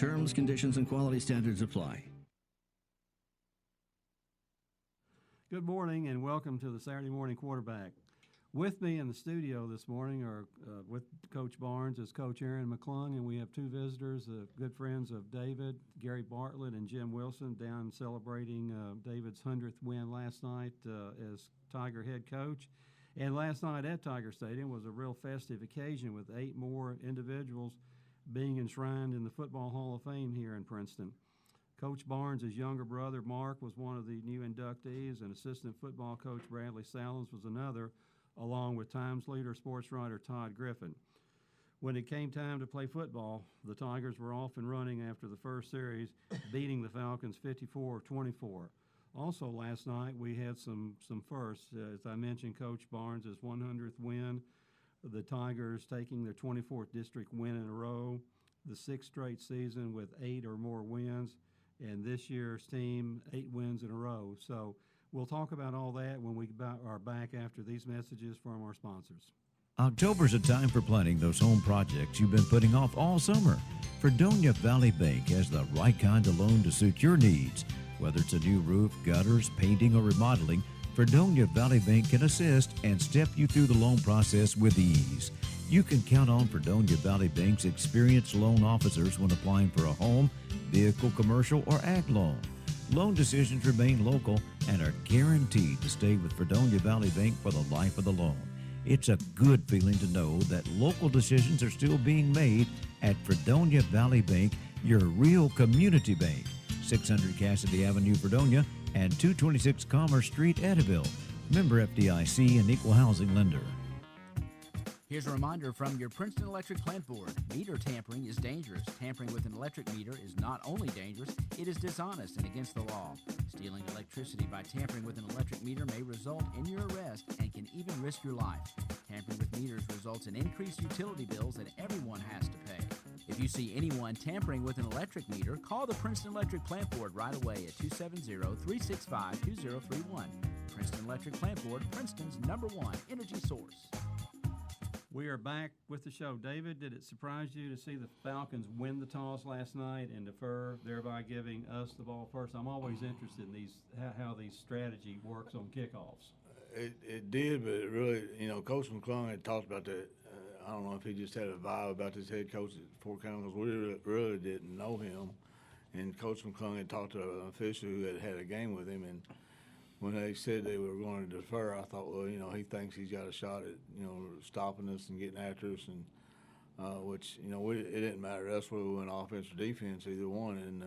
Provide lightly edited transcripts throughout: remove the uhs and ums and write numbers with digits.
Terms, conditions, and quality standards apply. Good morning and welcome to the Saturday Morning Quarterback. With me in the studio this morning are with Coach Barnes is Coach Aaron McClung, and we have two visitors, good friends of David, Gary Bartlett and Jim Wilson, down celebrating David's 100th win last night as Tiger head coach. And last night at Tiger Stadium was a real festive occasion with 8 more individuals being enshrined in the Football Hall of Fame here in Princeton. Coach Barnes' younger brother, Mark, was one of the new inductees, and assistant football coach Bradley Salins was another, along with Times leader sports writer Todd Griffin. When it came time to play football, the Tigers were off and running after the first series, beating the Falcons 54-24. Also last night we had some firsts. As I mentioned, Coach Barnes' 100th win, the Tigers taking their 24th district win in a row, the 6th straight season with 8 or more wins, and this year's team 8 wins in a row. So we'll talk about all that when we are back after these messages from our sponsors. October's a time for planning those home projects you've been putting off all summer. Fredonia Valley Bank has the right kind of loan to suit your needs. Whether it's a new roof, gutters, painting, or remodeling, Fredonia Valley Bank can assist and step you through the loan process with ease. You can count on Fredonia Valley Bank's experienced loan officers when applying for a home, vehicle, commercial, or ag loan. Loan decisions remain local and are guaranteed to stay with Fredonia Valley Bank for the life of the loan. It's a good feeling to know that local decisions are still being made at Fredonia Valley Bank, your real community bank. 600 Cassidy Avenue, Fredonia, and 226 Commerce Street, Eddyville. Member FDIC and equal housing lender. Here's a reminder from your Princeton Electric Plant Board. Meter tampering is dangerous. Tampering with an electric meter is not only dangerous, it is dishonest and against the law. Stealing electricity by tampering with an electric meter may result in your arrest and can even risk your life. Tampering with meters results in increased utility bills that everyone has to pay. If you see anyone tampering with an electric meter, call the Princeton Electric Plant Board right away at 270-365-2031. Princeton Electric Plant Board, Princeton's #1 energy source. We are back with the show. David, did it surprise you to see the Falcons win the toss last night and defer, thereby giving us the ball first? I'm always interested in these how these strategy works on kickoffs. It did, but it really, Coach McClung had talked about that. I don't know if he just had a vibe about this head coach at Fort Campbell, because we really didn't know him. And Coach McClung had talked to an official who had a game with him, and when they said they were going to defer, I thought, well, he thinks he's got a shot at, stopping us and getting after us, and which, it didn't matter to us whether we went offense or defense, either one, and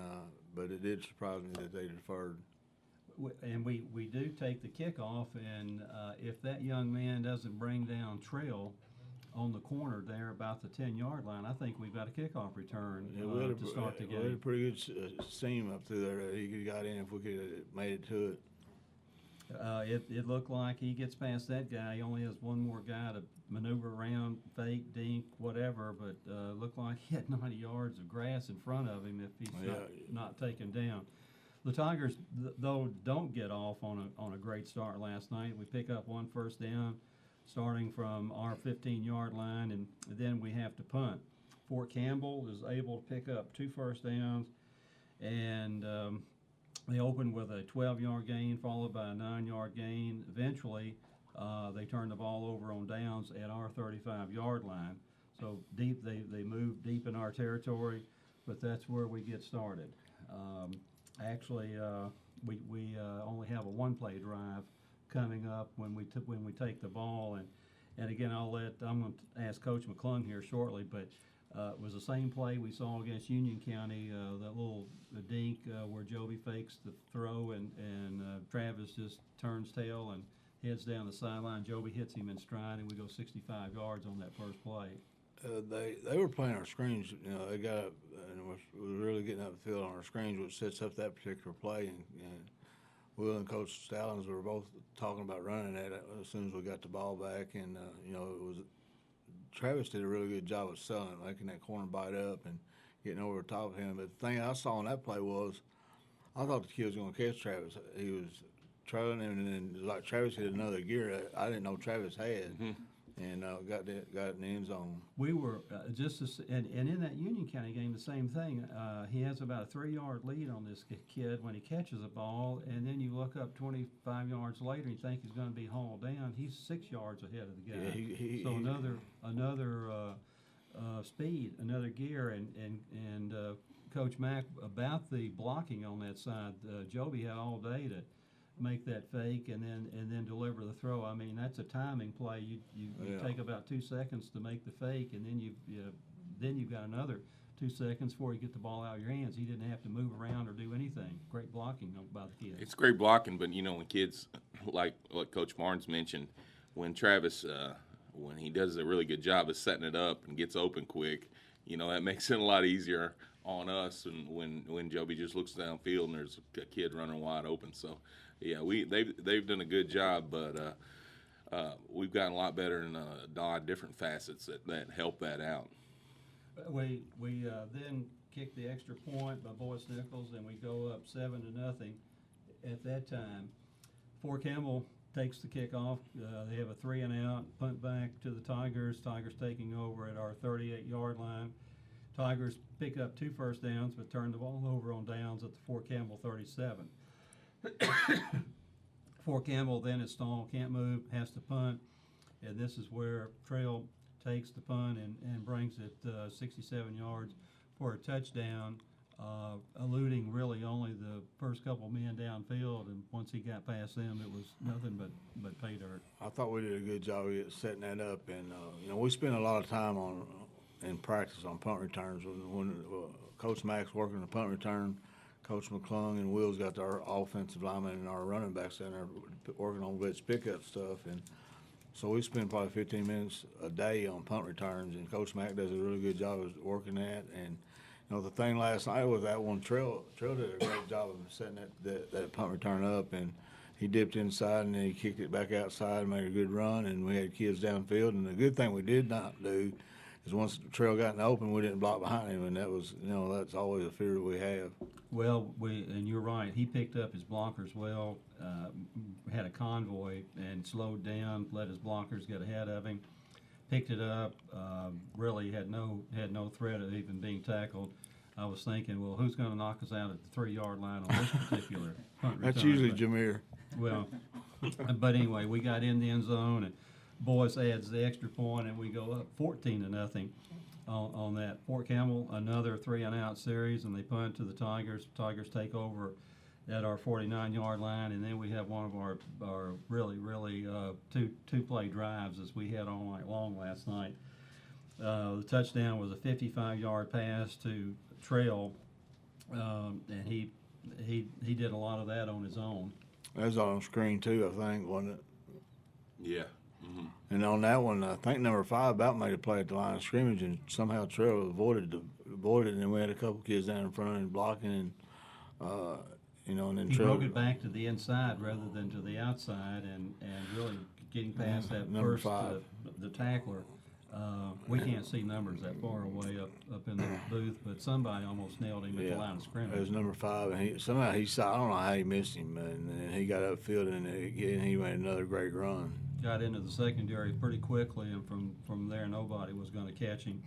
but it did surprise me that they deferred. And we do take the kickoff, and if that young man doesn't bring down Trail on the corner there about the 10-yard line, I think we've got a kickoff return to start the game. We had a pretty good seam up through there that he could have got in if we could have made it to it. It looked like he gets past that guy. He only has one more guy to maneuver around, fake, dink, whatever, but looked like he had 90 yards of grass in front of him if he's not taken down. The Tigers, though, don't get off on a great start last night. We pick up one first down starting from our 15-yard line, and then we have to punt. Fort Campbell is able to pick up 2 first downs, and they opened with a 12-yard gain followed by a 9-yard gain. Eventually, they turned the ball over on downs at our 35-yard line. So deep, they moved deep in our territory, but that's where we get started. Actually, we only have a one-play drive coming up when we take the ball, and again, I'm going to ask Coach McClung here shortly, but it was the same play we saw against Union County, that little dink where Joby fakes the throw, and Travis just turns tail and heads down the sideline. Joby hits him in stride, and we go 65 yards on that first play. They were playing our screens. They got up and was really getting up the field on our screens, which sets up that particular play. And Will and Coach Stallings were both talking about running that as soon as we got the ball back. And it was Travis did a really good job of selling it, making that corner bite up and getting over the top of him. But the thing I saw on that play was, I thought the kid was going to catch Travis. He was trailing him, and then like Travis hit another gear I didn't know Travis had. Mm-hmm. and got it in the end zone. We were and in that Union County game, the same thing. He has about a 3-yard lead on this kid when he catches a ball, and then you look up 25 yards later and you think he's going to be hauled down. He's 6 yards ahead of the guy. Yeah, so another speed, another gear, and Coach Mack about the blocking on that side. Joby had all day to make that fake and then deliver the throw. I mean, that's a timing play. You take about 2 seconds to make the fake, and then you've got another 2 seconds before you get the ball out of your hands. He didn't have to move around or do anything. Great blocking by the kid. It's great blocking, but when kids like what Coach Barnes mentioned, when Travis when he does a really good job of setting it up and gets open quick, that makes it a lot easier on us. And when Joby just looks downfield and there's a kid running wide open, so. Yeah, they've done a good job, but we've gotten a lot better in a lot of different facets that help that out. We then kick the extra point by Boyce Nichols, and we go up 7-0. At that time, Fort Campbell takes the kickoff. They have a 3-and-out, punt back to the Tigers. Tigers taking over at our 38-yard line. Tigers pick up 2 first downs, but turn the ball over on downs at the Fort Campbell 37. Fort Campbell then is stalled, can't move, has to punt, and this is where Trail takes the punt and brings it 67 yards for a touchdown, eluding really only the first couple men downfield, and once he got past them, it was nothing but pay dirt. I thought we did a good job of setting that up, and we spent a lot of time in practice on punt returns when Coach Mack's working the punt return. Coach McClung and Will's got our offensive linemen and our running backs in there working on blitz pickup stuff, and so we spend probably 15 minutes a day on punt returns, and Coach Mack does a really good job of working that. And the thing last night was that one Trail did a great job of setting that punt return up, and he dipped inside and then he kicked it back outside and made a good run, and we had kids downfield. And the good thing we did not do is once the Trail got in the open, we didn't block behind him, and that was, that's always a fear that we have. Well, and you're right. He picked up his blockers well, had a convoy and slowed down, let his blockers get ahead of him, picked it up. Really had no threat of even being tackled. I was thinking, well, who's going to knock us out at the 3-yard line on this particular punt return? That's usually Jameer. Well, but anyway, we got in the end zone, and Boyce adds the extra point, and we go up 14-0 on that. Fort Campbell, another 3-and-out series, and they punt to the Tigers. Tigers take over at our 49-yard line, and then we have one of our really two-play drives as we had all night long last night. The touchdown was a 55-yard pass to Trail, and he did a lot of that on his own. That was on screen too, I think, wasn't it? Yeah. Mm-hmm. And on that one, I think number 5 about made a play at the line of scrimmage, and somehow Trail avoided it, and then we had a couple kids down in front and blocking, and and then He Trail broke it back to the inside rather than to the outside, and really getting past that Number first 5. The tackler. We can't see numbers that far away up in the booth, but somebody almost nailed him at the line of It was scrimmage. number 5, and he somehow he saw. I don't know how he missed him, and he got upfield and he made another great run. Got into the secondary pretty quickly, and from there nobody was going to catch him.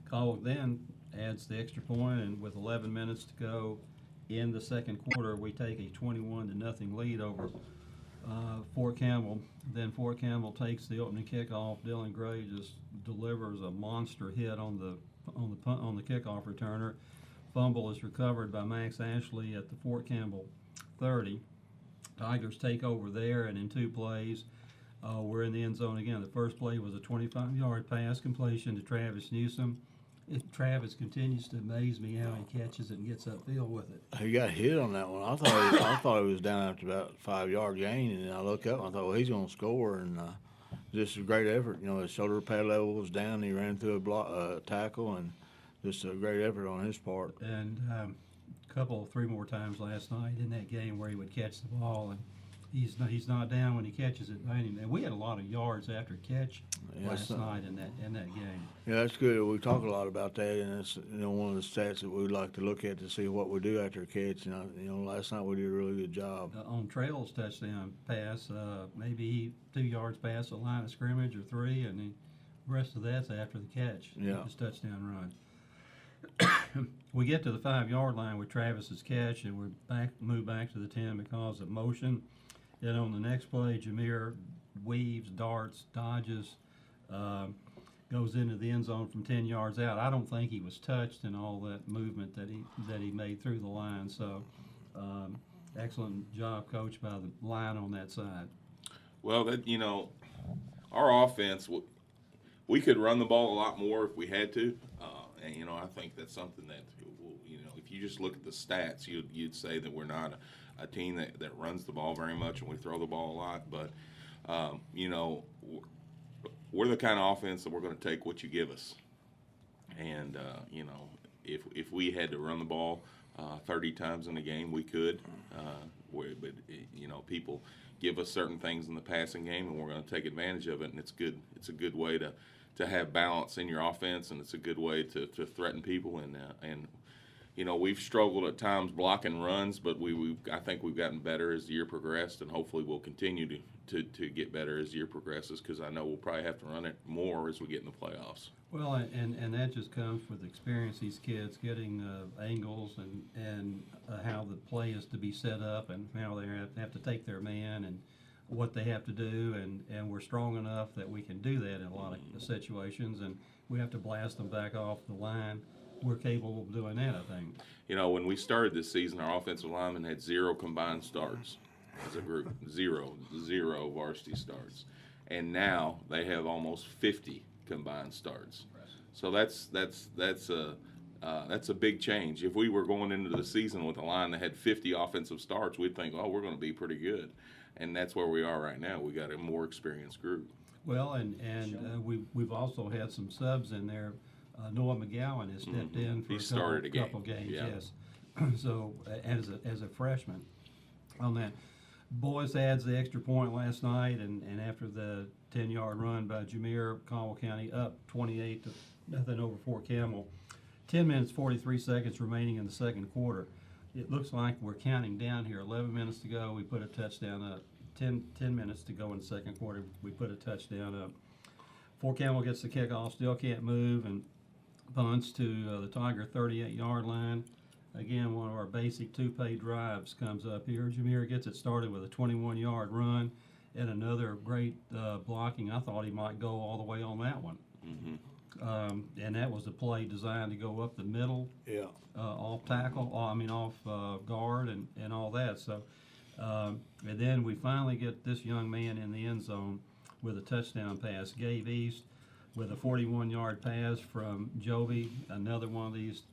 Caldwell then adds the extra point, and with 11 minutes to go in the second quarter, we take a 21-0 lead over Fort Campbell. Then Fort Campbell takes the opening kickoff. Dylan Gray just delivers a monster hit on the kickoff returner. Fumble is recovered by Max Ashley at the Fort Campbell 30. Tigers take over there, and in 2 plays, we're in the end zone again. The first play was a 25-yard pass completion to Travis Newsom. Travis continues to amaze me how he catches it and gets upfield with it. He got hit on that one. I thought he was down after about 5-yard gain, and then I look up and I thought, well, he's going to score, and just a great effort. His shoulder pad level was down. He ran through a tackle, and just a great effort on his part. And 3 more times last night in that game where he would catch the ball and he's not down when he catches it by any. And we had a lot of yards after catch Yeah, last so- night in that game. Yeah, that's good. We talk a lot about that, and it's one of the stats that we like to look at to see what we do after a catch. And last night we did a really good job. On Trail's touchdown pass, maybe 2 yards past the line of scrimmage or 3, and the rest of that's after the catch. Yeah. His touchdown run. We get to the 5-yard line with Travis's catch, and we're move back to the 10 because of motion. Then on the next play, Jameer weaves, darts, dodges, goes into the end zone from 10 yards out. I don't think he was touched in all that movement that he made through the line. So, excellent job, coach, by the line on that side. Well, our offense, we could run the ball a lot more if we had to. And I think that's something that, if you just look at the stats, you'd say that we're not a team that runs the ball very much and we throw the ball a lot. But, we're the kind of offense that we're going to take what you give us. And, if we had to run the ball 30 times in a game, we could. But people give us certain things in the passing game, and we're going to take advantage of it. And it's good. It's a good way to have balance in your offense, and it's a good way to threaten people. And we've struggled at times blocking runs, but I think we've gotten better as the year progressed, and hopefully we'll continue to get better as the year progresses, because I know we'll probably have to run it more as we get in the playoffs. Well, and that just comes with experience. These kids getting angles and how the play is to be set up, and how they have to take their man, and what they have to do, and we're strong enough that we can do that in a lot of situations, and we have to blast them back off the line. We're capable of doing that, I think. When we started this season, our offensive linemen had 0 combined starts as a group, zero varsity starts, and now they have almost 50 combined starts. So that's a big change. If we were going into the season with a line that had 50 offensive starts, we'd think, oh, we're going to be pretty good. And that's where we are right now. We got a more experienced group. Well, and we've also had some subs in there. Noah McGowan has stepped in for a couple games. Yeah. Yes. So as a freshman, on that, Boyce adds the extra point last night, and after the 10-yard run by Jameer, Caldwell County up 28-0 over Fort Campbell. 10 minutes 43 seconds remaining in the second quarter. It looks like we're counting down here. 11 minutes to go, we put a touchdown up. 10 minutes to go in the second quarter, we put a touchdown up. Fort Campbell gets the kickoff, still can't move, and punts to the Tiger 38-yard line. Again, one of our basic two-pay drives comes up here. Jameer gets it started with a 21-yard run and another great blocking. I thought he might go all the way on that one. And that was a play designed to go up the middle, Yeah. off tackle, off guard and all that. So, and then we finally get this young man in the end zone with a touchdown pass. Gabe East with a 41-yard pass from Joby, another one of these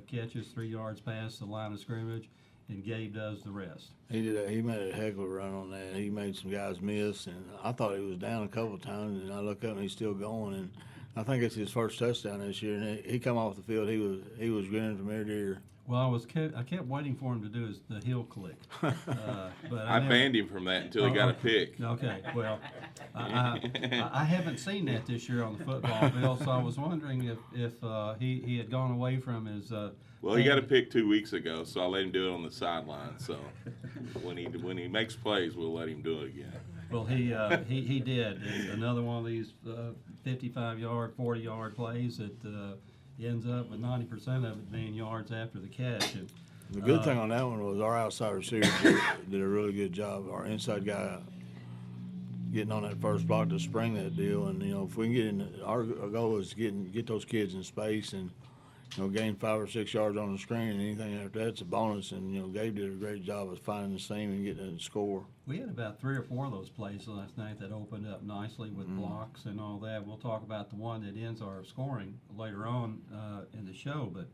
catches 3 yards past the line of scrimmage, and Gabe does the rest. He made a heck of a run on that. He made some guys miss, and I thought he was down a couple of times, and I look up and he's still going, and I think it's his first touchdown this year. And he come off the field, he was grinning from ear to ear. Well, I kept waiting for him to do the heel click, but I banned him from that until he got a pick. Okay, well, I haven't seen that this year on the football field, so I was wondering if he had gone away from his. Well, he got a pick 2 weeks ago, so I let him do it on the sideline. So when he makes plays, we'll let him do it again. Well, he did. It's another one of these 55-yard, 40-yard plays that ends up with 90% of it being yards after the catch. And, The good thing on that one was our outside receiver did a really good job. Our inside guy getting on that first block to spring that deal. And, if we can get in, our goal is to get those kids in space and, gain 5 or 6 yards on the screen, and anything after that's a bonus. And, Gabe did a great job of finding the seam and getting a score. We had about 3 or 4 of those plays last night that opened up nicely with blocks and all that. We'll talk about the one that ends our scoring later on in the show, but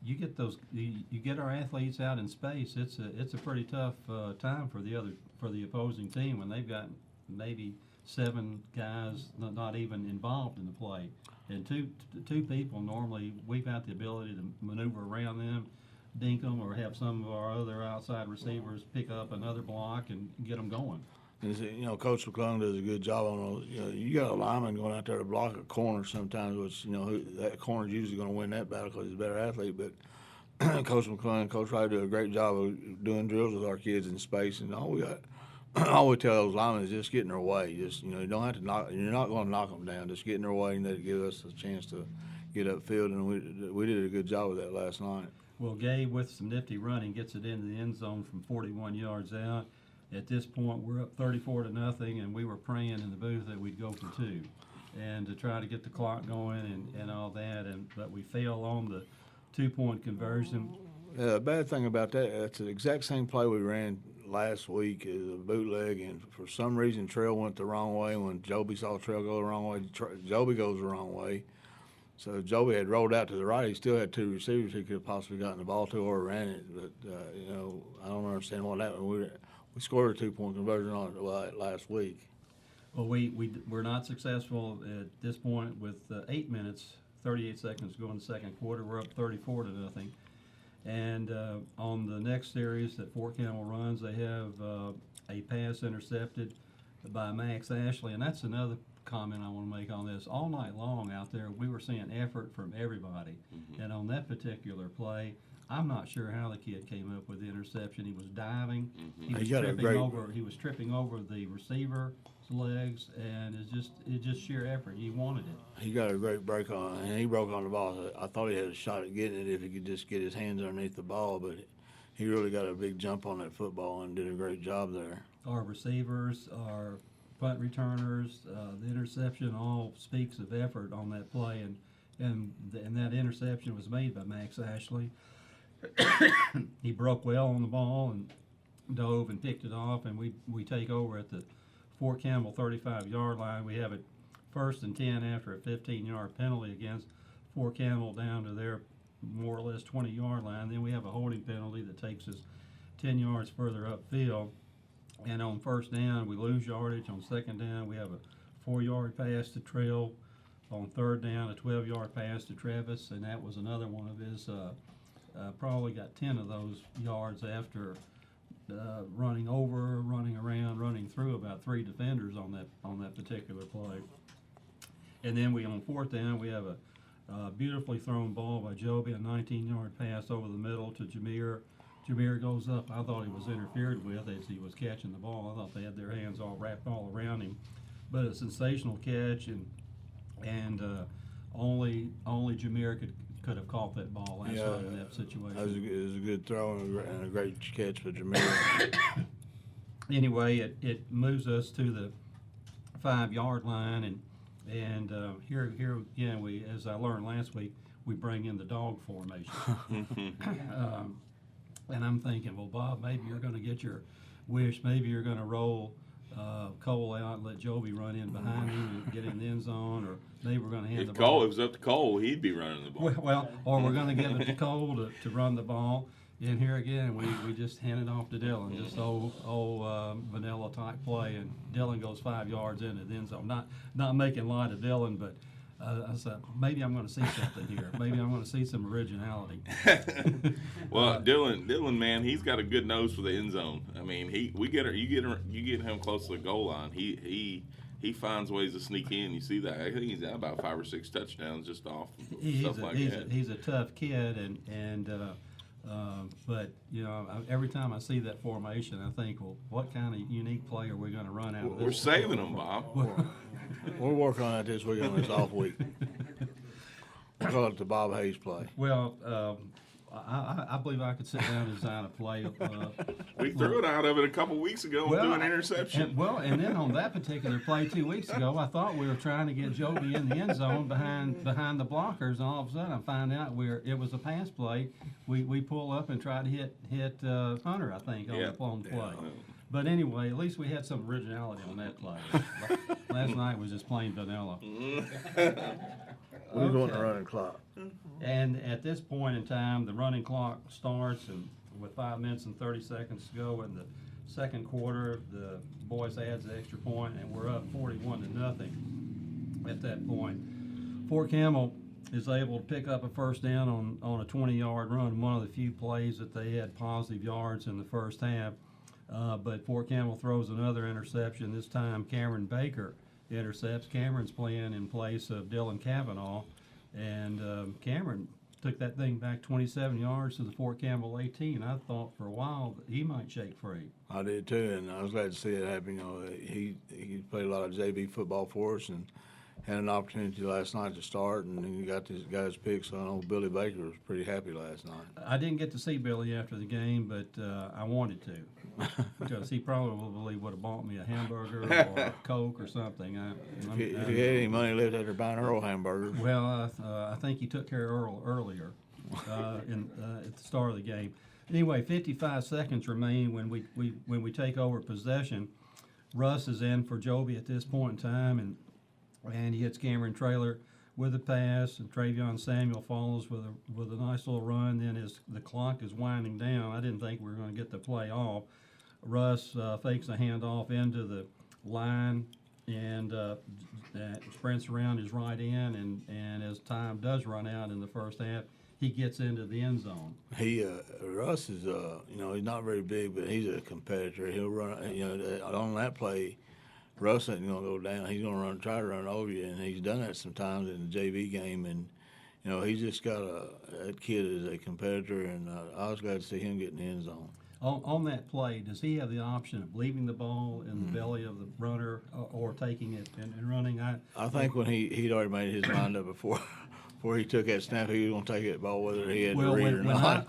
you get our athletes out in space. It's a pretty tough time for the opposing team when they've got maybe 7 guys not even involved in the play, and two people normally we've got the ability to maneuver around them, dink them or have some of our other outside receivers pick up another block and get them going. And you know, Coach McClung does a good job on those. You know, you got a lineman going out there to block a corner sometimes, which, you know, that corner's usually going to win that battle because he's a better athlete. But Coach McClung and Coach Wright do a great job of doing drills with our kids in space. And all we tell those linemen is just get in their way. Just, you know, you don't have to knock. You're not going to knock them down. Just get in their way and that give us a chance to get upfield. And we did a good job with that last night. Well, Gabe, with some nifty running, gets it into the end zone from 41 yards out. At this point, we're up 34-0, and we were praying in the booth that we'd go for 2, and to try to get the clock going and all that. But we fail on the 2-point conversion. The bad thing about that, that's the exact same play we ran last week as a bootleg, and for some reason, Trail went the wrong way. When Joby saw Trail go the wrong way, Joby goes the wrong way. So Joby had rolled out to the right. He still had 2 receivers he could have possibly gotten the ball to or ran it. But, you know, I don't understand what happened. We scored a 2-point conversion on it last week. Well, we're not successful at this point with 8 minutes, 38 seconds to go in the second quarter. We're up 34-0. And on the next series that Fort Campbell runs, they have a pass intercepted by Max Ashley. And that's another comment I want to make on this. All night long out there, we were seeing effort from everybody. Mm-hmm. And on that particular play, I'm not sure how the kid came up with the interception. He was diving. Mm-hmm. He was tripping over the receiver's legs, and it's just sheer effort. He wanted it. He got a great break on, and he broke on the ball. I thought he had a shot at getting it if he could just get his hands underneath the ball, but he really got a big jump on that football and did a great job there. Our receivers, our punt returners, the interception all speaks of effort on that play, and that interception was made by Max Ashley. He broke well on the ball and dove and picked it off, and we take over at the Fort Campbell 35-yard line. We have it 1st and 10 after a 15-yard penalty against Fort Campbell down to their more or less 20-yard line. Then we have a holding penalty that takes us 10 yards further upfield. And on 1st down, we lose yardage. On 2nd down, we have a 4-yard pass to Trail. On 3rd down, a 12-yard pass to Travis, and that was another one of his. Probably got 10 of those yards after running over, running around, running through about 3 defenders on that particular play. And then on 4th down, we have a beautifully thrown ball by Joby, a 19-yard pass over the middle to Jameer. Jameer goes up. I thought he was interfered with as he was catching the ball. I thought they had their hands all wrapped all around him. But a sensational catch, and only Jameer could have caught that ball last night in that situation. It was a good throw and a great catch for Jameer. Anyway, it moves us to the 5-yard line, and here again, as I learned last week, we bring in the dog formation. And I'm thinking, well, Bob, maybe you're going to get your wish. Maybe you're going to roll Cole out and let Joby run in behind him and get in the end zone, or maybe we're going to hand the ball. If it was up to Cole, he'd be running the ball. Well, or we're going to give it to Cole to run the ball. And here again, we just hand it off to Dylan, just old vanilla type play, and Dylan goes 5 yards into the end zone. Not making light of Dylan, but I said maybe I'm going to see something here. Maybe I'm going to see some originality. Well, Dylan, man, he's got a good nose for the end zone. I mean, you get him close to the goal line. He finds ways to sneak in. You see that? I think he's got about 5 or 6 touchdowns just off stuff like that. He's a tough kid, but you know, every time I see that formation, I think, well, what kind of unique play are we going to run out of this? We're saving them, Bob. We'll work on that this week on this off week. We'll call it the Bob Hayes play. Well, I believe I could sit down and design a play. We threw it out of it a couple weeks ago and threw an interception. And then on that particular play 2 weeks ago, I thought we were trying to get Joby in the end zone behind the blockers, and all of a sudden I find out it was a pass play. We pull up and try to hit Hunter, I think, on the play. But anyway, at least we had some originality on that play. Last night was just plain vanilla. We're going to run a clock. And at this point in time, the running clock starts, and with 5 minutes and 30 seconds to go in the second quarter, the boys adds the extra point, and we're up 41-0 at that point. Fort Campbell is able to pick up a first down on a 20-yard run, one of the few plays that they had positive yards in the first half. But Fort Campbell throws another interception. This time Cameron Baker intercepts. Cameron's playing in place of Dylan Cavanaugh, and Cameron took that thing back 27 yards to the Fort Campbell 18. I thought for a while that he might shake free. I did too, and I was glad to see it happen. You know, he played a lot of JV football for us, and had an opportunity last night to start, and he got his pick. So I know Billy Baker was pretty happy last night. I didn't get to see Billy after the game, but I wanted to, because he probably would have bought me a hamburger or a Coke or something. If he had any money left after buying Earl hamburgers. Well, I think he took care of Earl earlier at the start of the game. Anyway, 55 seconds remain when we take over possession. Russ is in for Joby at this point in time, and he hits Cameron Traylor with a pass, and Travion Samuel follows with a nice little run. Then the clock is winding down, I didn't think we were going to get the play off. Russ fakes a handoff into the line and sprints around his right end, and as time does run out in the first half, he gets into the end zone. Russ is he's not very big, but he's a competitor. He'll run, on that play. Russ ain't gonna go down. He's gonna try to run over you, and he's done that sometimes in the JV game. And he's just got that kid is a competitor, and I was glad to see him get in the end zone. On that play, does he have the option of leaving the ball in the belly of the runner or taking it and running? I think when he'd already made his mind up before he took that snap, he was going to take that ball whether he had to read or not.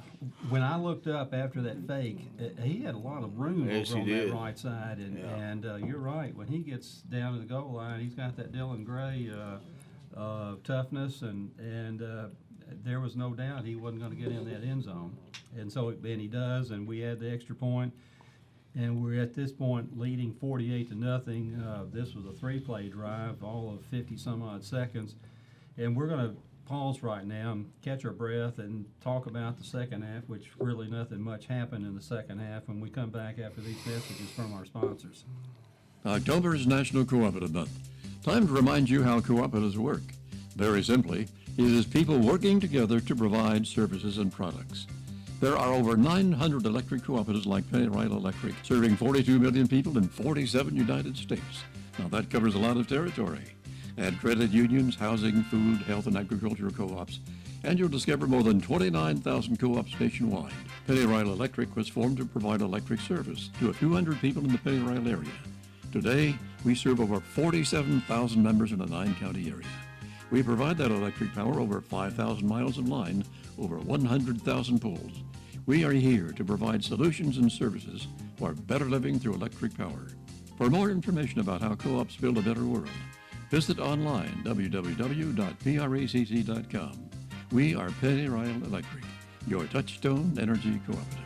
When I looked up after that fake, he had a lot of room over on that right side, and you're right. When he gets down to the goal line, he's got that Dylan Gray toughness, and there was no doubt he wasn't going to get in that end zone, and he does, and we had the extra point, and we're at this point leading 48-0. This was a 3-play drive, all of 50 some odd seconds, and we're going to pause right now and catch our breath and talk about the second half, which really nothing much happened in the second half when we come back after these messages from our sponsors. October is National Cooperative Month. Time to remind you how cooperatives work. Very simply, it is people working together to provide services and products. There are over 900 electric cooperatives like Penny Riley Electric, serving 42 million people in 47 United States. Now that covers a lot of territory. Add credit unions, housing, food, health, and agricultural co-ops, and you'll discover more than 29,000 co-ops nationwide. Penny Riley Electric was formed to provide electric service to a few hundred people in the Penny Riley area. Today, we serve over 47,000 members in a 9-county area. We provide that electric power over 5,000 miles of line, over 100,000 poles. We are here to provide solutions and services for better living through electric power. For more information about how co-ops build a better world, visit online www.precc.com. We are Penny Riley Electric, your Touchstone Energy Cooperative.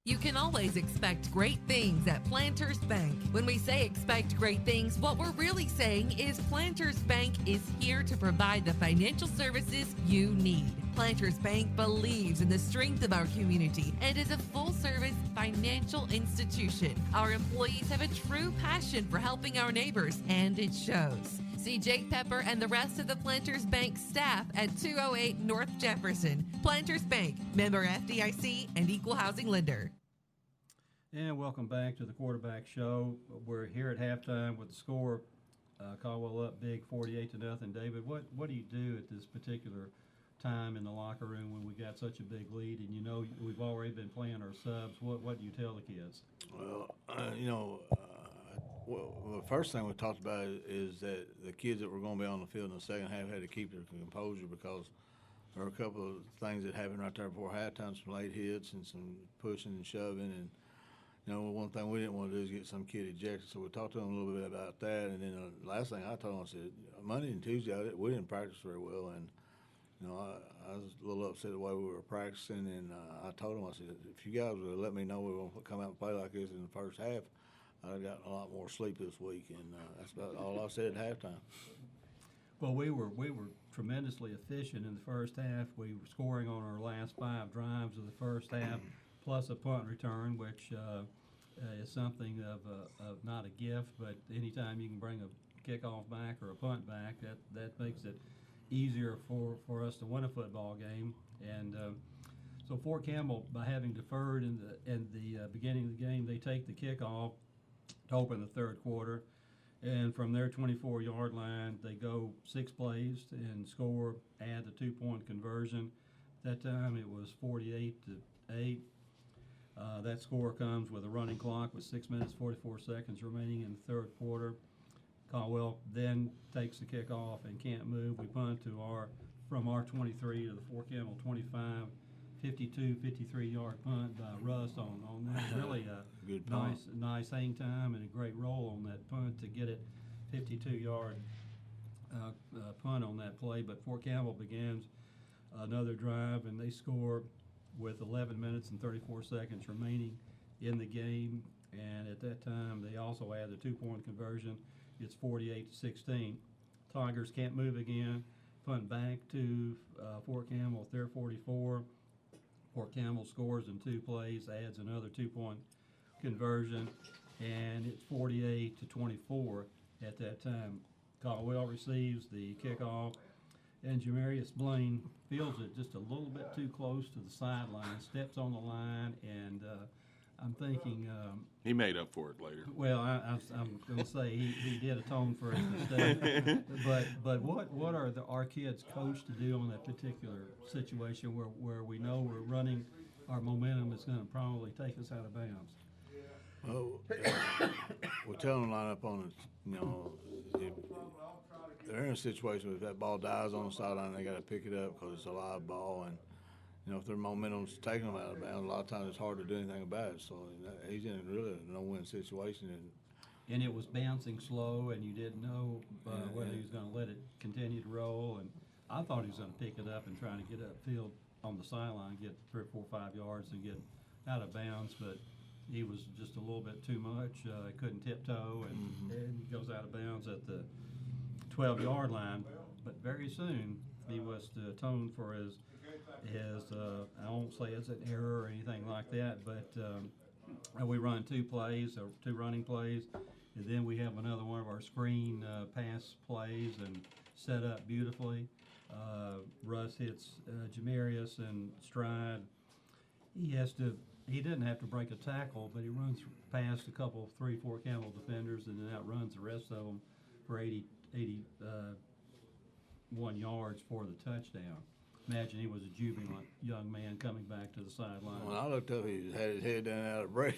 You can always expect great things at Planters Bank. When we say expect great things, what we're really saying is Planters Bank is here to provide the financial services you need. Planters Bank believes in the strength of our community and is a full-service financial institution. Our employees have a true passion for helping our neighbors, and it shows. See Jake Pepper and the rest of the Planters Bank staff at 208 North Jefferson. Planters Bank, member FDIC and equal housing lender. And welcome back to the Quarterback Show. We're here at halftime with the score. Caldwell up big, 48-0. David, what do you do at this particular time in the locker room when we got such a big lead, and we've already been playing our subs? What do you tell the kids? Well, the first thing we talked about is that the kids that were going to be on the field in the second half had to keep their composure, because there were a couple of things that happened right there before halftime, some late hits and some pushing and shoving. And, one thing we didn't want to do is get some kid ejected, so we talked to them a little bit about that. And then the last thing I told them, I said, Monday and Tuesday, we didn't practice very well. And, I was a little upset the way we were practicing. And I told them, I said, if you guys would let me know we were going to come out and play like this in the first half, I'd got a lot more sleep this week, and that's about all I said at halftime. Well, we were tremendously efficient in the first half. We were scoring on our last 5 drives of the first half, plus a punt return, which is something of not a gift, but anytime you can bring a kickoff back or a punt back, that makes it easier for us to win a football game. And so Fort Campbell, by having deferred in the beginning of the game, they take the kickoff to open the third quarter. And from their 24-yard line, they go 6 plays and score, add the 2-point conversion. That time it was 48-8. That score comes with a running clock with 6 minutes, 44 seconds remaining in the third quarter. Caldwell then takes the kickoff and can't move. We punt from our 23 to the Fort Campbell 25. 53-yard punt by Russ on that. Really a Good punt. nice hang time and a great roll on that punt to get it 52-yard punt on that play. But Fort Campbell begins another drive, and they score with 11 minutes and 34 seconds remaining in the game. And at that time, they also add the 2-point conversion. It's 48-16. Tigers can't move again. Punt back to Fort Campbell at their 44. Fort Campbell scores in 2 plays, adds another 2-point conversion, and it's 48-24 at that time. Caldwell receives the kickoff, and Jamarius Blaine feels it just a little bit too close to the sideline, steps on the line, and I'm thinking. He made up for it later. Well, I'm going to say he did atone for his mistake. but what are our kids coached to do on that particular situation where we know we're running, our momentum is going to probably take us out of bounds? Well, we're telling them to line up on it. If they're in a situation where if that ball dies on the sideline, they got to pick it up because it's a live ball, and if their momentum's taking them out of bounds, a lot of times it's hard to do anything about it. So he's in really a no-win situation. And it was bouncing slow, and you didn't know whether he was going to let it continue to roll. And I thought he was going to pick it up and try to get upfield on the sideline, get 3 or 4 or 5 yards and get out of bounds. But he was just a little bit too much. Couldn't tiptoe, and he goes out of bounds at the 12-yard line. But very soon he was to atone for his I won't say it's an error or anything like that, but we run 2 plays, or 2 running plays, and then we have another one of our screen pass plays and set up beautifully. Russ hits Jamarius in stride. He didn't have to break a tackle, but he runs past a couple, 3, 4 Campbell defenders, and then outruns the rest of them for 81 yards for the touchdown. Imagine he was a jubilant young man coming back to the sideline. When I looked up, he had his head down out of breath.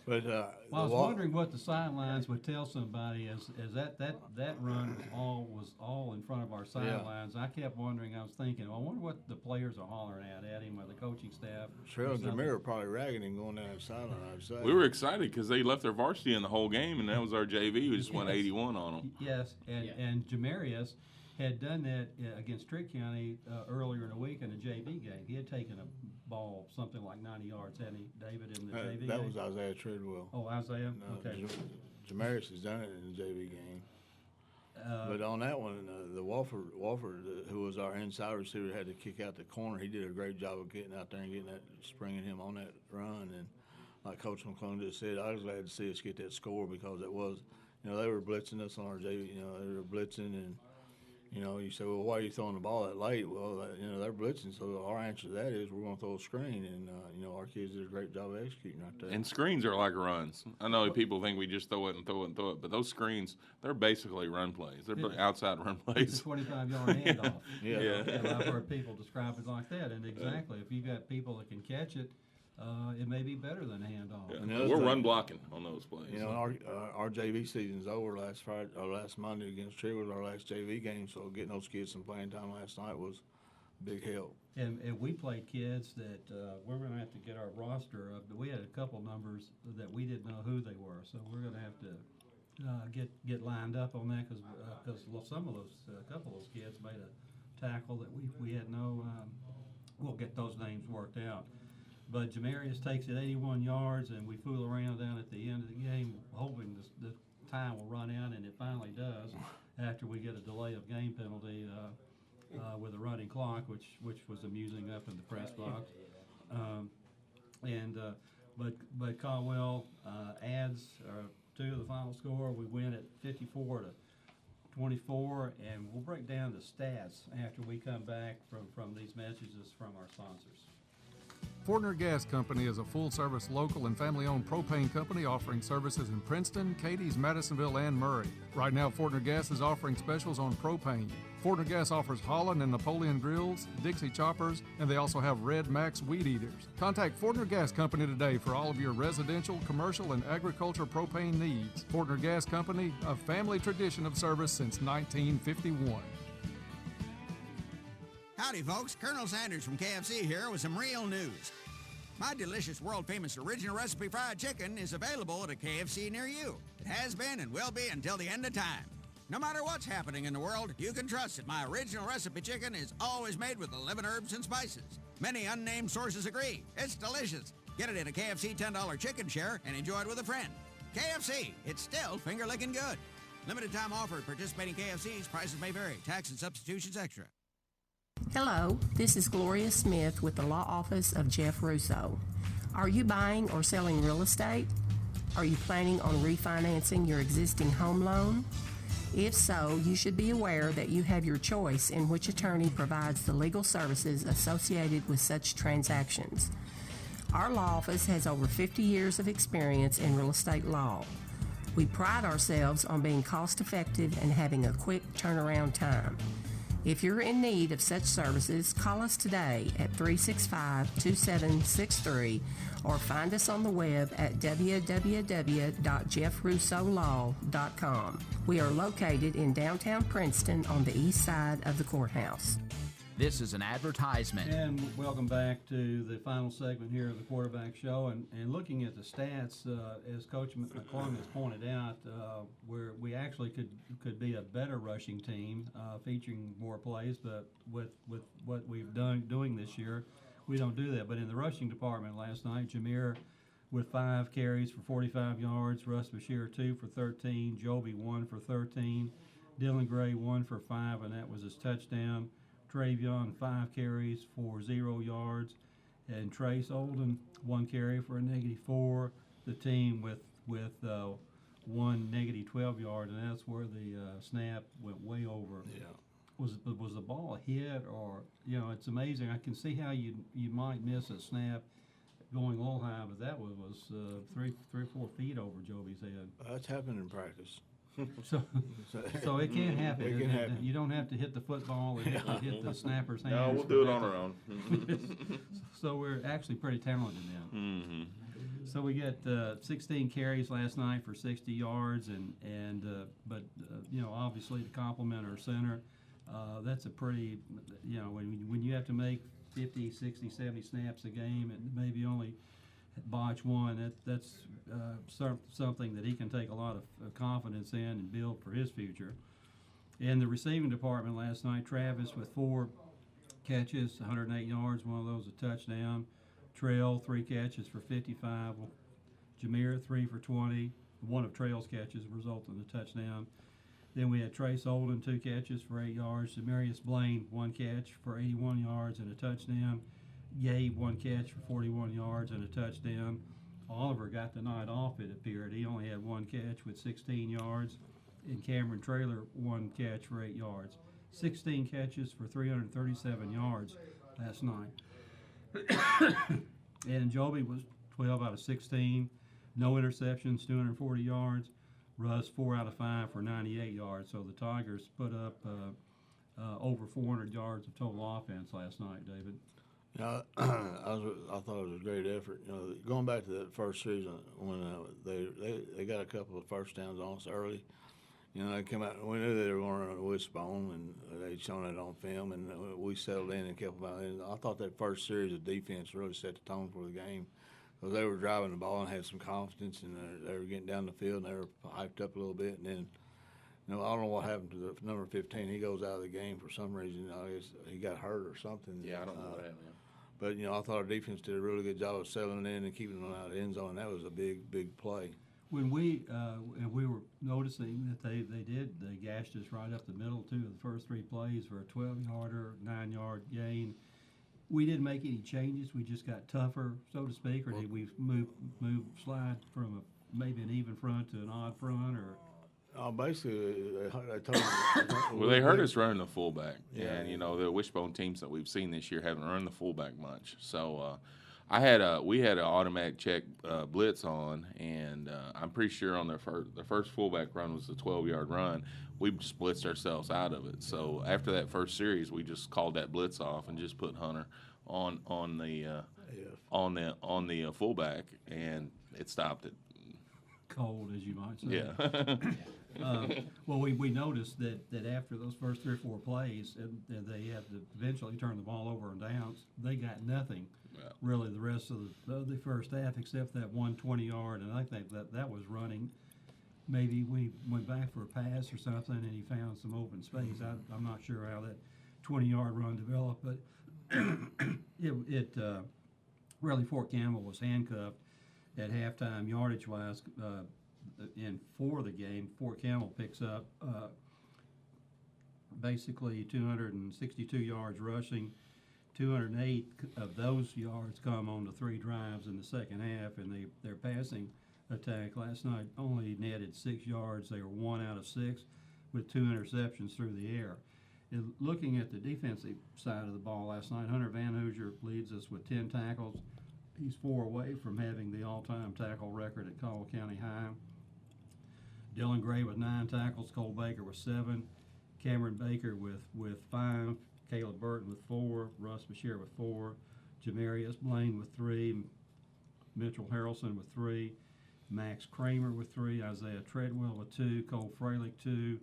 But well, I was wondering what the sidelines would tell somebody as that run was all in front of our sidelines. I kept wondering. I was thinking, I wonder what the players are hollering at him, or the coaching staff. Sherrill and Jameer were probably ragging him going down the sideline, I'd say. We were excited because they left their varsity in the whole game, and that was our JV who just went 81 on them. Yes, and Jamarius had done that against Trigg County earlier in the week in a JV game. He had taken a ball something like 90 yards, hadn't he, David, in the JV that game? was Isaiah Treadwell. Oh, Isaiah? Okay. Jamarius has done it in the JV game. But on that one, the Walford, who was our inside receiver, had to kick out the corner. He did a great job of getting out there and springing him on that run. And like Coach McClung just said, I was glad to see us get that score because it was, they were blitzing us on our JV. They were blitzing, and you say, well, why are you throwing the ball that late? Well, they're blitzing, so our answer to that is we're going to throw a screen, and our kids did a great job of executing right there. And screens are like runs. I know people think we just throw it and throw it and throw it, but those screens, they're basically run plays. They're outside run plays. It's a 25-yard handoff. Yeah. I've heard people describe it like that, and exactly, if you've got people that can catch it, it may be better than a handoff. Yeah. We're run blocking on those plays. Our JV season's over last Monday against Trigg was our last JV game, so getting those kids some playing time last night was a big help. And we played kids that we're going to have to get our roster up. But we had a couple numbers that we didn't know who they were, so we're going to have to get lined up on that because some of those, a couple of those kids made a tackle that we had no. We'll get those names worked out. But Jamarius takes it 81 yards, and we fool around down at the end of the game, hoping the time will run out, and it finally does after we get a delay of game penalty with a running clock, which was amusing up in the press box. but Caldwell adds to the final score. We win at 54-24, and we'll break down the stats after we come back from these messages from our sponsors. Fortner Gas Company is a full-service local and family-owned propane company offering services in Princeton, Cadiz, Madisonville, and Murray. Right now, Fortner Gas is offering specials on propane. Fortner Gas offers Holland and Napoleon grills, Dixie choppers, and they also have Red Max weed eaters. Contact Fortner Gas Company today for all of your residential, commercial, and agriculture propane needs. Fortner Gas Company, a family tradition of service since 1951. Howdy, folks. Colonel Sanders from KFC here with some real news. My delicious, world-famous original recipe fried chicken is available at a KFC near you. It has been and will be until the end of time. No matter what's happening in the world, you can trust that my original recipe chicken is always made with 11 herbs and spices. Many unnamed sources agree. It's delicious. Get it in a KFC $10 chicken share and enjoy it with a friend. KFC, it's still finger-licking good. Limited time offer at participating KFCs. Prices may vary. Tax and substitutions extra. Hello, this is Gloria Smith with the Law Office of Jeff Russo. Are you buying or selling real estate? Are you planning on refinancing your existing home loan? If so, you should be aware that you have your choice in which attorney provides the legal services associated with such transactions. Our law office has over 50 years of experience in real estate law. We pride ourselves on being cost-effective and having a quick turnaround time. If you're in need of such services, call us today at 365-2763 or find us on the web at www.jeffrussolaw.com. We are located in downtown Princeton on the east side of the courthouse. This is an advertisement. And welcome back to the final segment here of the Quarterback Show. And looking at the stats, as Coach McClung has pointed out, where we actually could be a better rushing team, featuring more plays. But with what we've doing this year, we don't do that. But in the rushing department last night, Jameer with 5 carries for 45 yards, Russ Bashir 2 for 13, Joby 1 for 13, Dylan Gray 1 for 5, and that was his touchdown. Travion 5 carries for 0 yards, and Trace Olden 1 carry for a -4. The team with 1 -12 yards, and that's where the snap went way over. Yeah. Was the ball a hit, or it's amazing. I can see how you might miss a snap going a little high, but that was 3 or 4 feet over Joby's head. That's happened in practice. So it can happen. It can happen. You don't have to hit the football and hit the snapper's hands. No, we'll do it on our own. So we're actually pretty talented now. Mm-hmm. So we get 16 carries last night for 60 yards, but obviously to compliment our center, that's a pretty, when you have to make 50, 60, 70 snaps a game and maybe only botch one, that's something that he can take a lot of confidence in and build for his future. In the receiving department last night, Travis with 4 catches, 108 yards, one of those a touchdown. Trail 3 catches for 55. Jameer 3 for 20. One of Trail's catches resulted in a touchdown. Then we had Trace Olden 2 catches for 8 yards. Demarius Blaine 1 catch for 81 yards and a touchdown. Gabe 1 catch for 41 yards and a touchdown. Oliver got the night off, it appeared. He only had 1 catch with 16 yards. And Cameron Traylor 1 catch for 8 yards. 16 catches for 337 yards last night. And Joby was 12 out of 16. No interceptions, 240 yards. Russ 4 out of 5 for 98 yards. So the Tigers put up over 400 yards of total offense last night, David. I thought it was a great effort. Going back to that first season when they got a couple of first downs on us early. They came out. We knew they were going to run a wishbone, and they'd shown it on film, and we settled in and kept them out. And I thought that first series of defense really set the tone for the game, because they were driving the ball and had some confidence, and they were getting down the field, and they were hyped up a little bit. And then, I don't know what happened to the number 15. He goes out of the game for some reason. I guess he got hurt or something. Yeah, I don't know what happened. But, I thought our defense did a really good job of settling in and keeping them out of the end zone. That was a big, big play. When we were noticing that they gashed us right up the middle, too, of the first 3 plays for a 12-yarder, 9-yard gain. We didn't make any changes. We just got tougher, so to speak, or did we slide from maybe an even front to an odd front, or? Basically, they told me. Well, they heard us running the fullback, Yeah. and the wishbone teams that we've seen this year haven't run the fullback much. So we had an automatic check blitz on, and I'm pretty sure on the first fullback run was a 12-yard run. We just blitzed ourselves out of it. So after that first series, we just called that blitz off and just put Hunter on the fullback, and it stopped it. Cold, as you might say. Yeah. Well, we noticed that after those first 3 or 4 plays, and they had to eventually turn the ball over on downs, they got nothing really the rest of the first half, except that 1 20-yard, and I think that was running. Maybe we went back for a pass or something, and he found some open space. I'm not sure how that 20-yard run developed, but it really Fort Campbell was handcuffed at halftime yardage-wise. And for the game, Fort Campbell picks up basically 262 yards rushing. 208 of those yards come on the 3 drives in the second half, and their passing attack last night only netted 6 yards. They were 1 out of 6 with 2 interceptions through the air. And looking at the defensive side of the ball last night, Hunter Van Hoosier leads us with 10 tackles. He's 4 away from having the all-time tackle record at Caldwell County High. Dylan Gray with 9 tackles, Cole Baker with 7, Cameron Baker with 5, Caleb Burton with 4, Russ Bashir with 4, Jamarius Blaine with 3, Mitchell Harrelson with 3, Max Kramer with 3, Isaiah Treadwell with 2, Cole Freilich 2,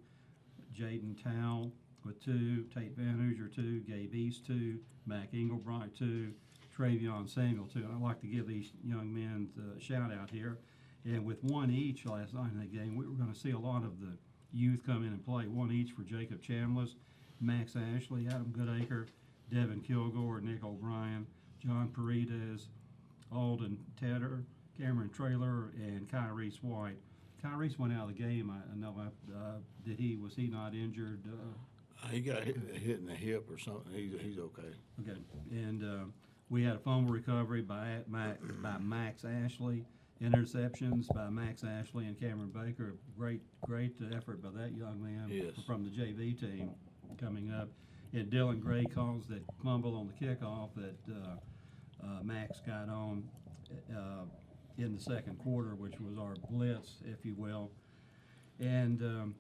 Jaden Towle with 2, Tate Van Hoosier 2, Gabe East 2, Mac Engelbright 2, Travion Samuel 2. And I'd like to give these young men a shout out here. And with 1 each last night in that game, we were going to see a lot of the youth come in and play. 1 each for Jacob Chambliss, Max Ashley, Adam Goodacre, Devin Kilgore, Nick O'Brien, John Paredes, Alden Tedder, Cameron Traylor, and Kyrese White. Kyrese went out of the game. I know. Was he not injured? He got hit in the hip or something. He's okay. Okay. And we had a fumble recovery by Max Ashley. Interceptions by Max Ashley and Cameron Baker. Great effort by that young man from the JV team coming up. And Dylan Gray caused that fumble on the kickoff that Max got on in the second quarter, which was our blitz, if you will. And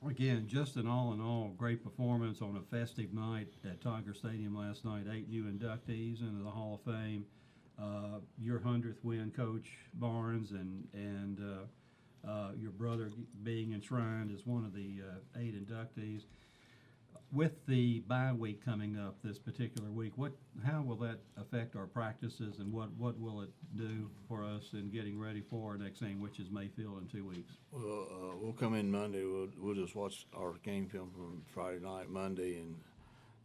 again, just an all-in-all great performance on a festive night at Tiger Stadium last night. 8 new inductees into the Hall of Fame. Your 100th win, Coach Barnes, and your brother being enshrined as one of the 8 inductees. With the bye week coming up this particular week, how will that affect our practices, and what will it do for us in getting ready for our next game, which is Mayfield in 2 weeks? Well, we'll come in Monday. We'll just watch our game film from Friday night, Monday, and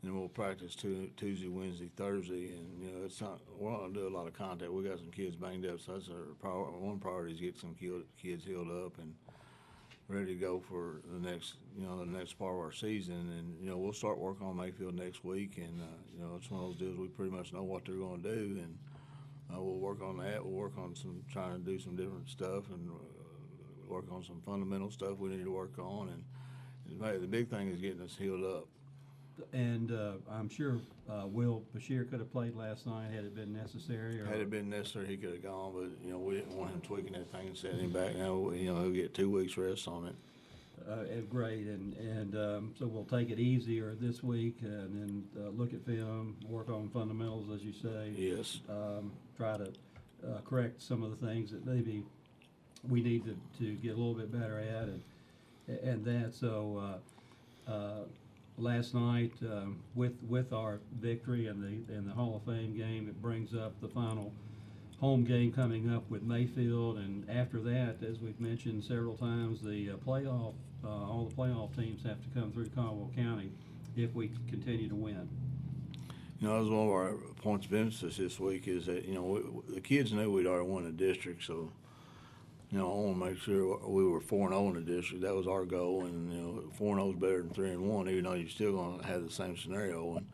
then we'll practice Tuesday, Wednesday, Thursday, and it's not. We're not gonna do a lot of contact. We got some kids banged up, so that's one priority is get some kids healed up and ready to go for the next part of our season. And we'll start working on Mayfield next week, and it's one of those deals we pretty much know what they're going to do, and we'll work on that. We'll work on trying to do some different stuff, and work on some fundamental stuff we need to work on. And the big thing is getting us healed up. And I'm sure Will Bashir could have played last night had it been necessary. Had it been necessary, he could have gone, but we didn't want him tweaking that thing and setting him back. Now he'll get 2 weeks rest on it. Great, and so we'll take it easier this week, and then look at film, work on fundamentals, as you say. Yes. Try to correct some of the things that maybe we need to get a little bit better at, and that. So last night, with our victory in the Hall of Fame game, it brings up the final home game coming up with Mayfield, and after that, as we've mentioned several times, the playoff, all the playoff teams have to come through Caldwell County if we continue to win. That was one of our points of emphasis this week is that, the kids knew we'd already won the district, so, I want to make sure we were 4-0 in the district. That was our goal, and, 4-0 is better than 3-1, even though you're still going to have the same scenario. And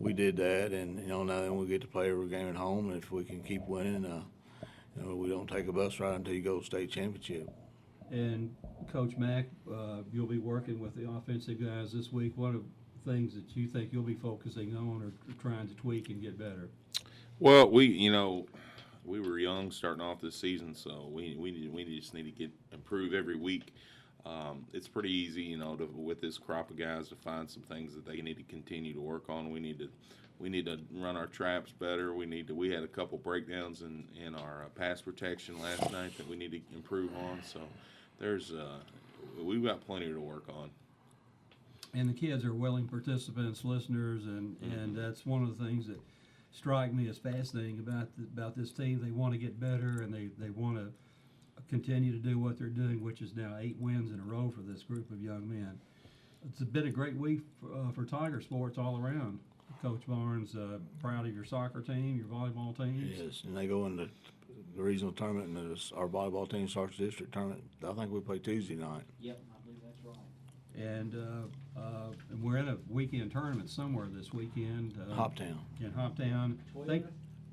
we did that, and now then we get to play every game at home. And if we can keep winning, we don't take a bus ride until you go to state championship. And Coach Mack, you'll be working with the offensive guys this week. What are things that you think you'll be focusing on or trying to tweak and get better? Well, we were young starting off this season, so we just need to improve every week. It's pretty easy, with this crop of guys to find some things that they need to continue to work on. We need to run our traps better. We had a couple breakdowns in our pass protection last night that we need to improve on. So we've got plenty to work on. And the kids are willing participants, listeners, and that's one of the things that strike me as fascinating about this team. They want to get better, and they want to continue to do what they're doing, which is now 8 wins in a row for this group of young men. It's been a great week for Tiger sports all around. Coach Barnes, proud of your soccer team, your volleyball teams. Yes, and they go into the regional tournament, and our volleyball team starts the district tournament. I think we play Tuesday night. Yep, I believe that's right. And we're in a weekend tournament somewhere this weekend. Hoptown. In Hoptown.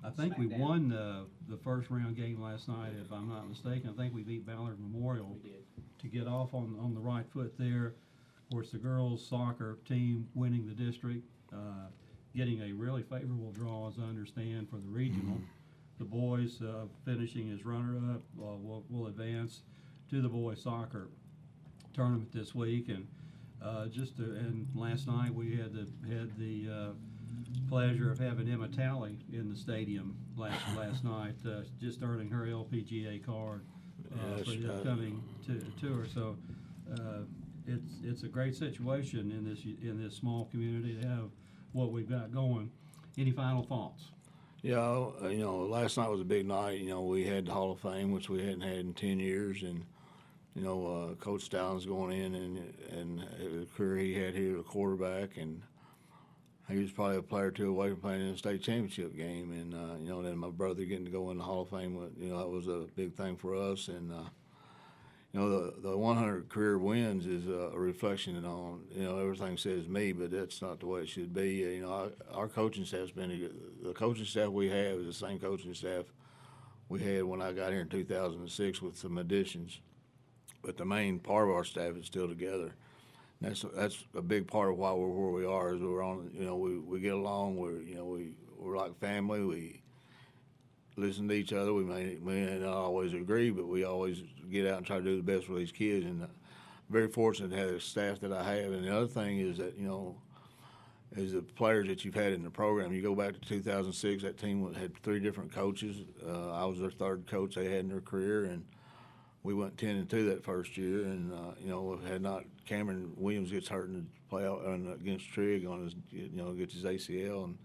I think we won the first round game last night, if I'm not mistaken. I think we beat Ballard Memorial to get off on the right foot there. Of course, the girls' soccer team winning the district, getting a really favorable draw, as I understand, for the regional. The boys finishing as runner-up will advance to the boys' soccer tournament this week. And and last night we had the pleasure of having Emma Talley in the stadium last night, just earning her LPGA card for the upcoming tour. So it's a great situation in this small community to have what we've got going. Any final thoughts? Yeah, last night was a big night. We had the Hall of Fame, which we hadn't had in 10 years, and Coach Stallings going in and the career he had here as a quarterback, and he was probably a player or two away from playing in a state championship game. And then my brother getting to go in the Hall of Fame, that was a big thing for us. And the 100 career wins is a reflection on everything says me, but that's not the way it should be. Our coaching staff's been the coaching staff we have is the same coaching staff we had when I got here in 2006 with some additions. But the main part of our staff is still together. And that's a big part of why we're where we are. Is we're on. We get along. We're like family. We listen to each other. We may not always agree, but we always get out and try to do the best for these kids. And very fortunate to have the staff that I have. And the other thing is that is the players that you've had in the program. You go back to 2006. That team had 3 different coaches. I was their 3rd coach they had in their career, and we went 10-2 that first year, and had not Cameron Williams gets hurt in the playoff against Trigg on his gets his ACL, and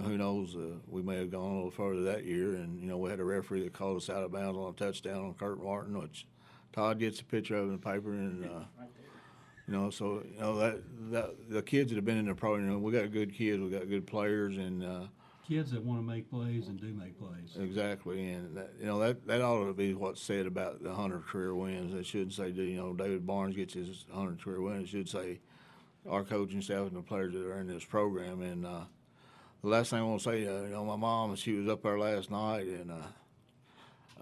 who knows, we may have gone a little further that year. And we had a referee that called us out of bounds on a touchdown on Kurt Martin, which Todd gets a picture of in the paper, and so that the kids that have been in the program, we got good kids, we got good players, and kids that want to make plays and do make plays. Exactly, and that ought to be what's said about the 100 career wins. It shouldn't say David Barnes gets his 100 career wins. It should say our coaching staff and the players that are in this program. And the last thing I want to say, my mom, she was up there last night, and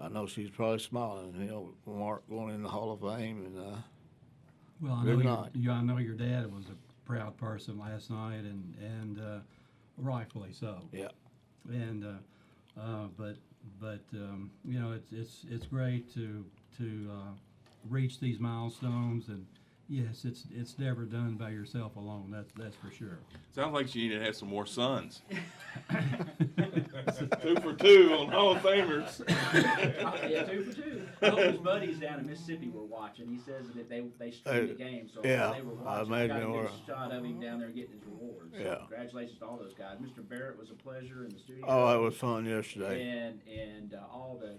I know she's probably smiling. Mark going in the Hall of Fame, and well, I know your dad was a proud person last night, and rightfully so. Yeah. And it's great to reach these milestones, and yes, it's never done by yourself alone. That's for sure. Sounds like you need to have some more sons. 2 for 2 on Hall of Famers. Yeah, 2 for 2. Well, his buddies down in Mississippi were watching. He says that they streamed the game, so yeah, they were watching. I got a imagine good shot of him down there getting his rewards. So yeah. Congratulations to all those guys. Mr. Barrett was a pleasure in the studio. Oh, it was fun yesterday. And all the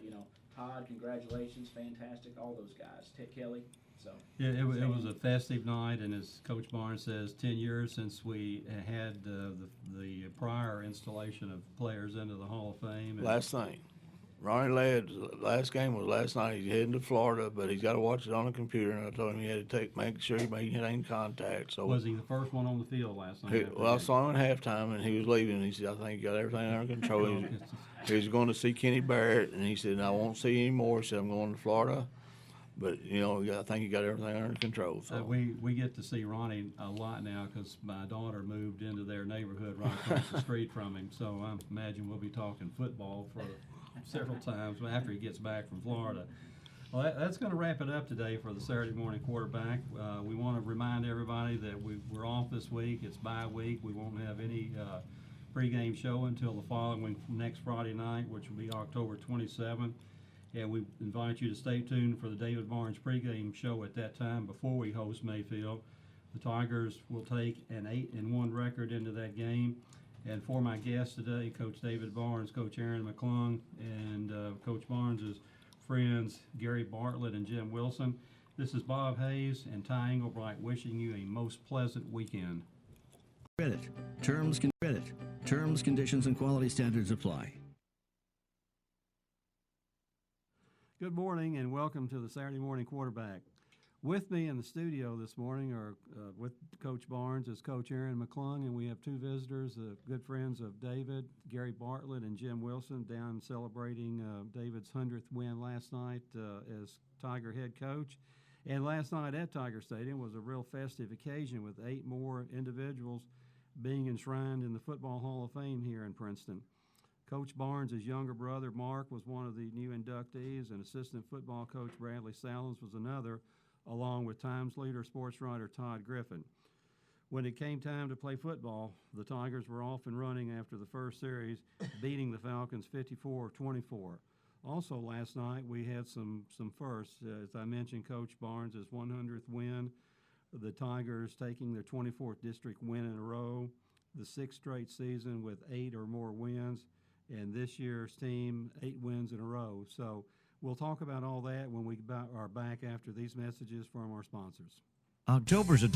Todd, congratulations, fantastic. All those guys. Ted Kelly. So yeah, it was a festive night, and as Coach Barnes says, 10 years since we had the prior installation of players into the Hall of Fame. Last night. Ronnie Ladd's last game was last night. He's heading to Florida, but he's got to watch it on the computer. And I told him he had to make sure he made any contact. So Was he the first one on the field last night? well, I saw him at halftime, and he was leaving. And he said, "I think he got everything under control." He was going to see Kenny Barrett, and he said, "I won't see any more." He said, "I'm going to Florida." But, you know, I think he got everything under control. So. We get to see Ronnie a lot now because my daughter moved into their neighborhood right across the street from him. So I imagine we'll be talking football for several times after he gets back from Florida. Well, that's going to wrap it up today for the Saturday Morning Quarterback. We want to remind everybody that we're off this week. It's bye week. We won't have any pregame show until the following next Friday night, which will be October 27th. And we invite you to stay tuned for the David Barnes pregame show at that time before we host Mayfield. The Tigers will take an 8-1 record into that game. And for my guests today, Coach David Barnes, Coach Aaron McClung, and Coach Barnes' friends Gary Bartlett and Jim Wilson, this is Bob Hayes and Ty Englebright wishing you a most pleasant weekend. Credit. Terms, conditions, and quality standards apply. Good morning and welcome to the Saturday Morning Quarterback. With me in the studio this morning are with Coach Barnes is Coach Aaron McClung, and we have two visitors, good friends of David, Gary Bartlett and Jim Wilson, down celebrating David's 100th win last night as Tiger head coach. And last night at Tiger Stadium was a real festive occasion with 8 more individuals being enshrined in the Football Hall of Fame here in Princeton. Coach Barnes' younger brother, Mark, was one of the new inductees, and assistant football coach Bradley Salins was another, along with Times leader sports writer Todd Griffin. When it came time to play football, the Tigers were off and running after the first series, beating the Falcons 54-24. Also last night, we had some firsts. As I mentioned, Coach Barnes' 100th win, the Tigers taking their 24th district win in a row, the 6th straight season with 8 or more wins, and this year's team 8 wins in a row. So we'll talk about all that when we are back after these messages from our sponsors. October's a